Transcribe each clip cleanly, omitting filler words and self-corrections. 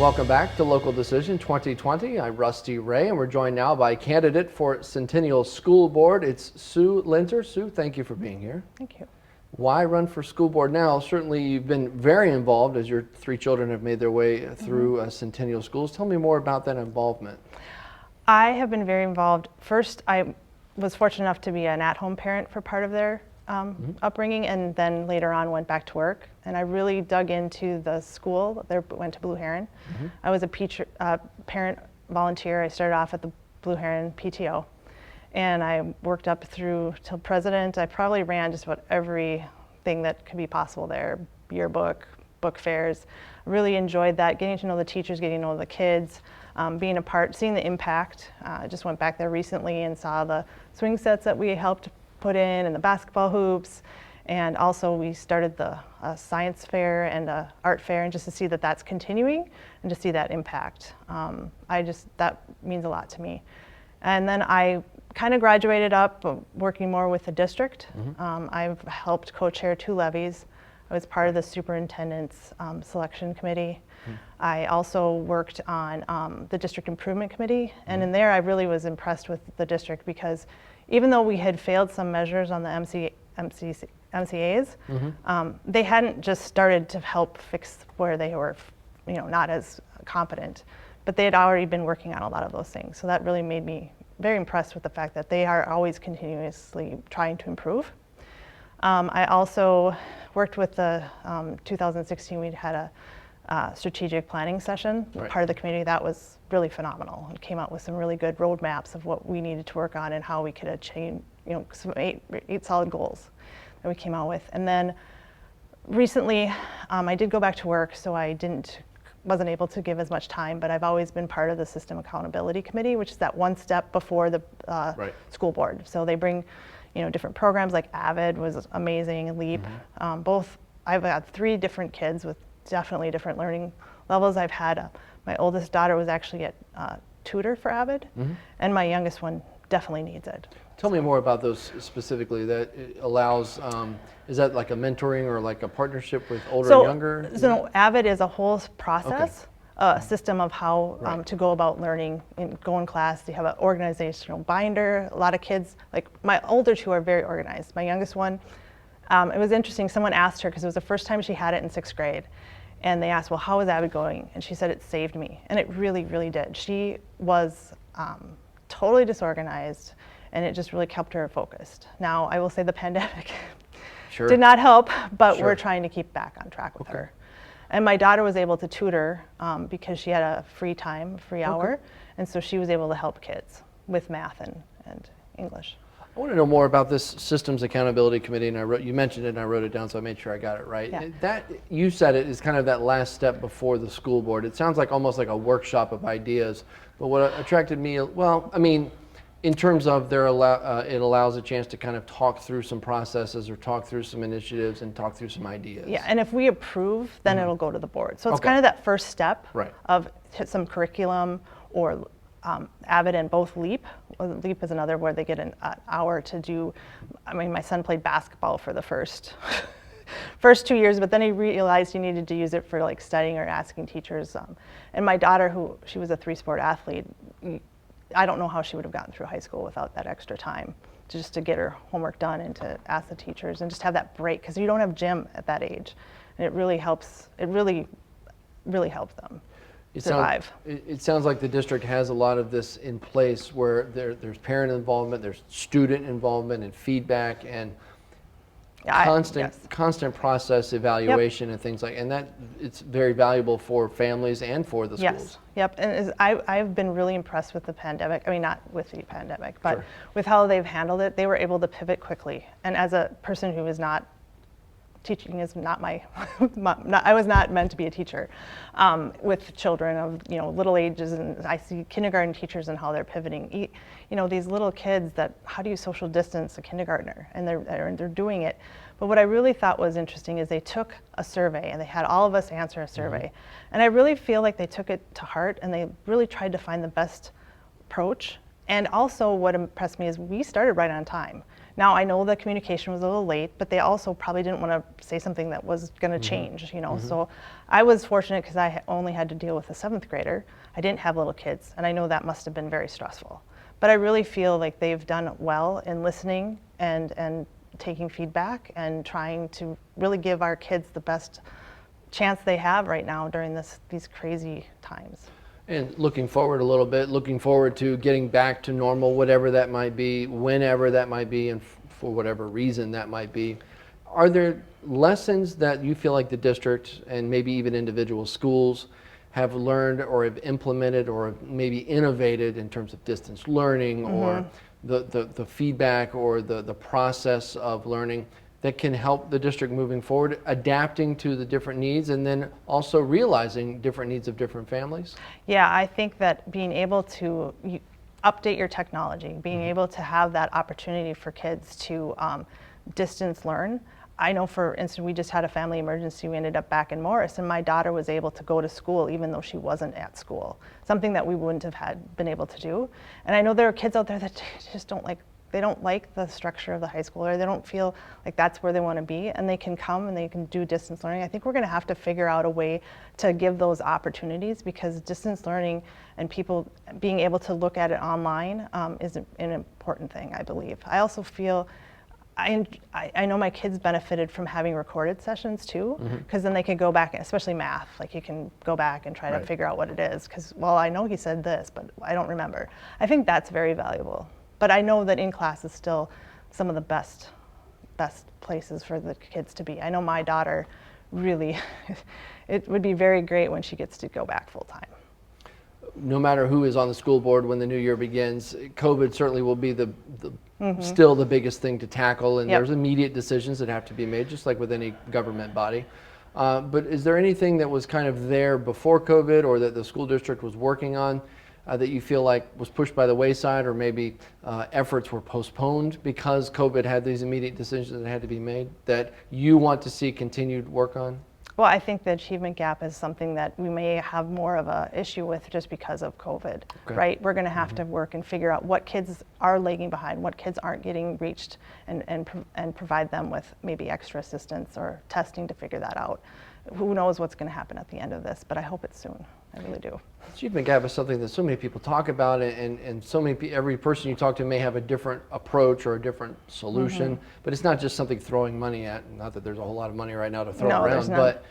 Welcome back to Local Decision 2020. I'm Rusty Ray, and we're joined now by candidate for Centennial School Board. It's Sue Linser. Sue, thank you for being here. Thank you. Why run for school board now? Certainly you've been very involved as your three children have made their way through Centennial schools. Tell me more about that involvement. I have been very involved. First, I was fortunate enough to be an at-home parent for part of their upbringing, and then later on went back to work. And I really dug into the school. Went to Blue Heron. I was a parent volunteer. I started off at the Blue Heron PTO, and I worked up through till president. I probably ran just about everything that could be possible there, yearbook, book fairs. Really enjoyed that, getting to know the teachers, getting to know the kids, being a part, seeing the impact. I just went back there recently and saw the swing sets that we helped put in and the basketball hoops. And also we started the science fair and art fair, and just to see that that's continuing and to see that impact. That means a lot to me. And then I kind of graduated up working more with the district. I've helped co-chair 2 levies. I was part of the superintendent's selection committee. I also worked on the district improvement committee, and in there I really was impressed with the district, because even though we had failed some measures on the MCAs, they hadn't just started to help fix where they were, not as competent, but they had already been working on a lot of those things. So that really made me very impressed with the fact that they are always continuously trying to improve. I also worked with the 2016, we had a strategic planning session, part of the committee. That was really phenomenal, and came out with some really good roadmaps of what we needed to work on and how we could achieve, some eight solid goals that we came out with. And then recently, I did go back to work, so I wasn't able to give as much time, but I've always been part of the System Accountability Committee, which is that one step before the school board. So they bring, different programs like AVID was amazing, and LEAP. I've had 3 different kids with definitely different learning levels. I've had, my oldest daughter was actually a tutor for AVID, and my youngest one definitely needs it. Tell me more about those specifically. That it allows, is that like a mentoring or like a partnership with older and younger? So AVID is a whole process, a system of how to go about learning and go in class. They have an organizational binder. A lot of kids, like my older 2 are very organized. My youngest one, it was interesting, someone asked her, because it was the first time she had it in 6th grade, and they asked, well, how is AVID going? And she said, it saved me. And it really, really did. She was totally disorganized, and it just really kept her focused. Now, I will say the pandemic did not help, but we're trying to keep back on track with her. And my daughter was able to tutor because she had a free hour, and so she was able to help kids with math and English. I want to know more about this Systems Accountability Committee, and you mentioned it, and I wrote it down, so I made sure I got it right. Yeah. That, you said it, is kind of that last step before the school board. It sounds like almost like a workshop of ideas, but what attracted me, in terms of it allows a chance to kind of talk through some processes or talk through some initiatives and talk through some ideas. Yeah, and if we approve, then it'll go to the board. So it's kind of that first step of some curriculum, or AVID and both LEAP. LEAP is another where they get an hour to do. My son played basketball for the first 2 years, but then he realized he needed to use it for like studying or asking teachers. And my daughter, she was a 3-sport athlete, I don't know how she would have gotten through high school without that extra time just to get her homework done and to ask the teachers and just have that break, because you don't have gym at that age. And it really helps, it really helps them survive. It sounds like the district has a lot of this in place, where there's parent involvement, there's student involvement and feedback, and constant process evaluation and things like, and that it's very valuable for families and for the schools. Yep, and I've been really impressed with the pandemic. Not with the pandemic, but with how they've handled it. They were able to pivot quickly, and as a person who is not teaching is not I was not meant to be a teacher with children of little ages, and I see kindergarten teachers and how they're pivoting. These little kids that, how do you social distance a kindergartner, and they're doing it. But what I really thought was interesting is they took a survey, and they had all of us answer a survey, and I really feel like they took it to heart, and they really tried to find the best approach And also what impressed me is we started right on time. Now I know the communication was a little late, but they also probably didn't want to say something that was going to change, you know. So I was fortunate because I only had to deal with a 7th grader. I didn't have little kids, and I know that must have been very stressful. But I really feel like they've done well in listening and taking feedback and trying to really give our kids the best chance they have right now during these crazy times. And looking forward a little bit, looking forward to getting back to normal, whatever that might be, whenever that might be, and for whatever reason that might be. Are there lessons that you feel like the district and maybe even individual schools have learned or have implemented or have maybe innovated in terms of distance learning or the feedback or the process of learning that can help the district moving forward, adapting to the different needs and then also realizing different needs of different families? Yeah, I think that being able to update your technology, being able to have that opportunity for kids to distance learn. I know, for instance, we just had a family emergency. We ended up back in Morris, and my daughter was able to go to school even though she wasn't at school, something that we wouldn't have been able to do. And I know there are kids out there that just don't like the structure of the high school, or they don't feel like that's where they want to be, and they can come and they can do distance learning. I think we're going to have to figure out a way to give those opportunities, because distance learning and people being able to look at it online is an important thing, I believe. I also feel I know my kids benefited from having recorded sessions too, because then they could go back, especially math, like you can go back and try to figure out what it is, because, well, I know he said this, but I don't remember. I think that's very valuable. But I know that in class is still some of the best places for the kids to be. I know my daughter really, it would be very great when she gets to go back full time. No matter who is on the school board when the new year begins, COVID certainly will be still the biggest thing to tackle, and there's immediate decisions that have to be made, just like with any government body. But is there anything that was kind of there before COVID or that the school district was working on that you feel like was pushed by the wayside, or maybe efforts were postponed because COVID had these immediate decisions that had to be made that you want to see continued work on? Well, I think the achievement gap is something that we may have more of an issue with just because of COVID, right? We're going to have to work and figure out what kids are lagging behind, what kids aren't getting reached, and provide them with maybe extra assistance or testing to figure that out. Who knows what's going to happen at the end of this, but I hope it's soon. I really do. Achievement gap is something that so many people talk about, and so many every person you talk to may have a different approach or a different solution. But it's not just something throwing money at. Not that there's a whole lot of money right now to throw around, but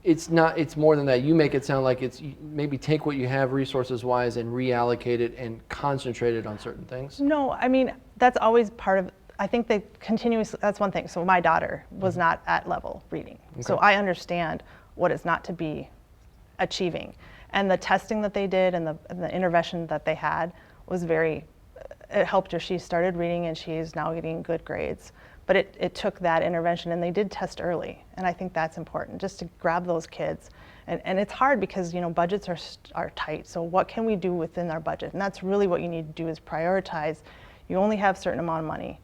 it's not. It's more than that. You make it sound like it's maybe take what you have resources wise and reallocate it and concentrate it on certain things. No, I mean that's always part of. I think they continuously. That's one thing. So my daughter was not at level reading, so I understand what it's not to be achieving. And the testing that they did and the intervention that they had was it helped her. She started reading and she's now getting good grades. But it took that intervention, and they did test early. And I think that's important, just to grab those kids. And it's hard because, you know, budgets are tight. So what can we do within our budget? And that's really what you need to do, is prioritize. You only have a certain amount of money.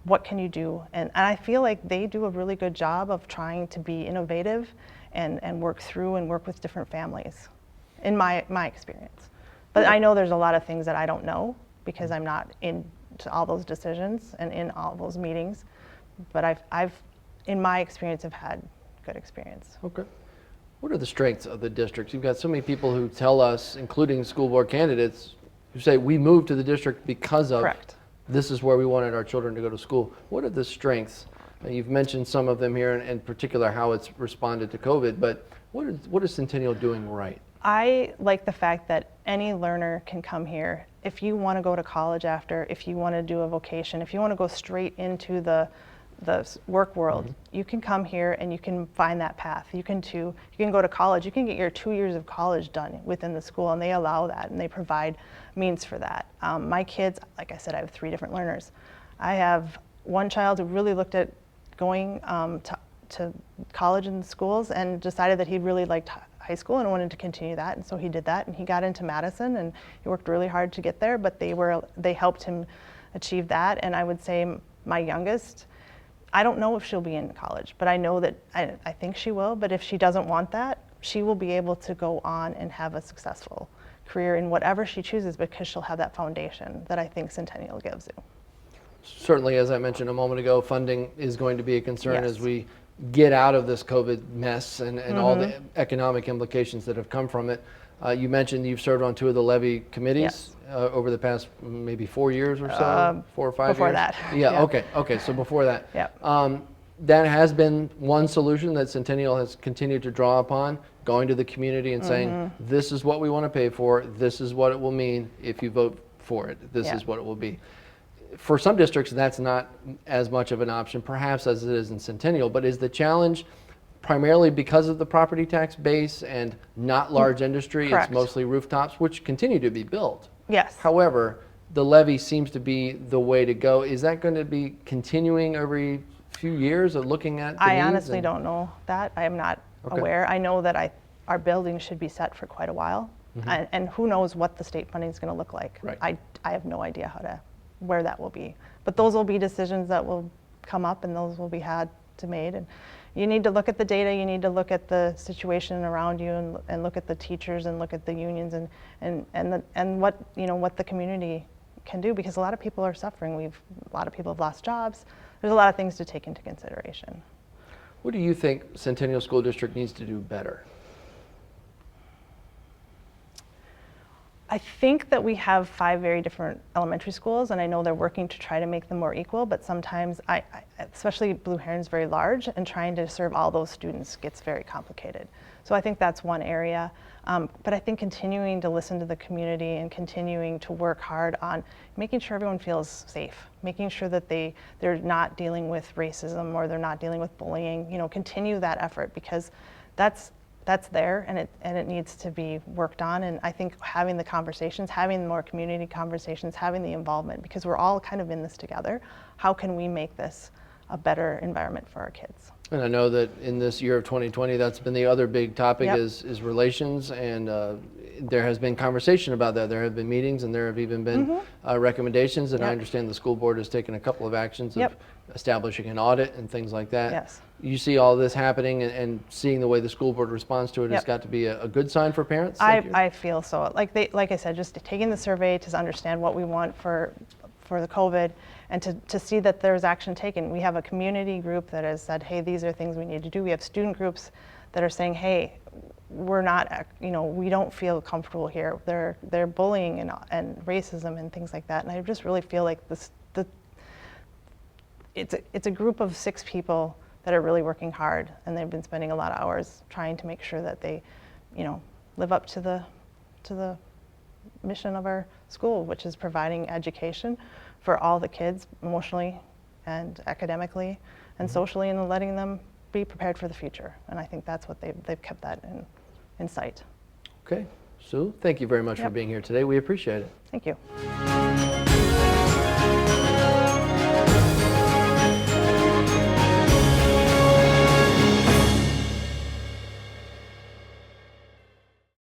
What can you do? And I feel like they do a really good job of trying to be innovative and work through and work with different families, in my experience. But I know there's a lot of things that I don't know because I'm not into all those decisions and in all those meetings. But I've in my experience, have had good experience. Okay. What are the strengths of the district? You've got so many people who tell us, including school board candidates, who say we moved to the district because of this is where we wanted our children to go to school. What are the strengths? You've mentioned some of them here, and in particular how it's responded to COVID, but what is Centennial doing right? I like the fact that any learner can come here. If you want to go to college after, if you want to do a vocation, if you want to go straight into the work world, you can come here and you can find that path. You can go to college. You can get your 2 years of college done within the school, and they allow that, and they provide means for that. My kids, like I said, I have 3 different learners. I have one child who really looked at going to college and schools and decided that he really liked high school and wanted to continue that, and so he did that, and he got into Madison, and he worked really hard to get there, but they helped him achieve that. And I would say my youngest, I don't know if she'll be in college, but I know that I think she will. But if she doesn't want that, she will be able to go on and have a successful career in whatever she chooses, because she'll have that foundation that I think Centennial gives you. Certainly, as I mentioned a moment ago, funding is going to be a concern Yes. as we get out of this COVID mess and all the economic implications that have come from it. You mentioned you've served on 2 of the levy committees Yes. over the past maybe 4 years or so, 4 or 5 before years? that. Yeah, Yeah. okay, so before that. Yeah. That has been one solution that Centennial has continued to draw upon, going to the community and saying, this is what we want to pay for, this is what it will mean if you vote for it, this is what it will be. For some districts, that's not as much of an option, perhaps, as it is in Centennial, but is the challenge primarily because of the property tax base and not large industry? Correct. It's mostly rooftops, which continue to be built. Yes. However, the levy seems to be the way to go. Is that going to be continuing every few years of looking at the I needs honestly and- don't know that. I am not Okay. aware. I know that our building should be set for quite a while, and who knows what the state funding is going to look like. Right. I have no idea where that will be. But those will be decisions that will come up, and those will be had to made. And you need to look at the data. You need to look at the situation around you, and look at the teachers, and look at the unions, and what the community can do, because a lot of people are suffering. A lot of people have lost jobs. There's a lot of things to take into consideration. What do you think Centennial School District needs to do better? I think that we have 5 very different elementary schools, and I know they're working to try to make them more equal, but sometimes, especially Blue Heron's very large, and trying to serve all those students gets very complicated. So I think that's one area. But I think continuing to listen to the community and continuing to work hard on making sure everyone feels safe, making sure that they're not dealing with racism, or they're not dealing with bullying. Continue that effort, because that's there, and it needs to be worked on. And I think having the conversations, having more community conversations, having the involvement, because we're all kind of in this together. How can we make this a better environment for our kids? And I know that in this year of 2020, that's been the other big topic. Yep. is relations, and there has been conversation about that. There have been meetings, and there have even been recommendations, and I Yep. understand the school board has taken a couple of actions of Yep. establishing an audit and things like that. Yes. You see all this happening, and seeing the way the school board responds to it has Yep. got to be a good sign for parents. Thank you. I feel so. Like I said, just taking the survey to understand what we want for the COVID, and to see that there's action taken. We have a community group that has said, hey, these are things we need to do. We have student groups that are saying, hey, we're not, we don't feel comfortable here. They're bullying and racism and things like that. And I just really feel like it's a group of 6 people that are really working hard, and they've been spending a lot of hours trying to make sure that they, live up to the mission of our school, which is providing education for all the kids, emotionally and academically and socially, and letting them be prepared for the future. And I think that's what they've kept that in sight. Okay, Sue, thank you very much for Yep. being here today. We appreciate it. Thank you.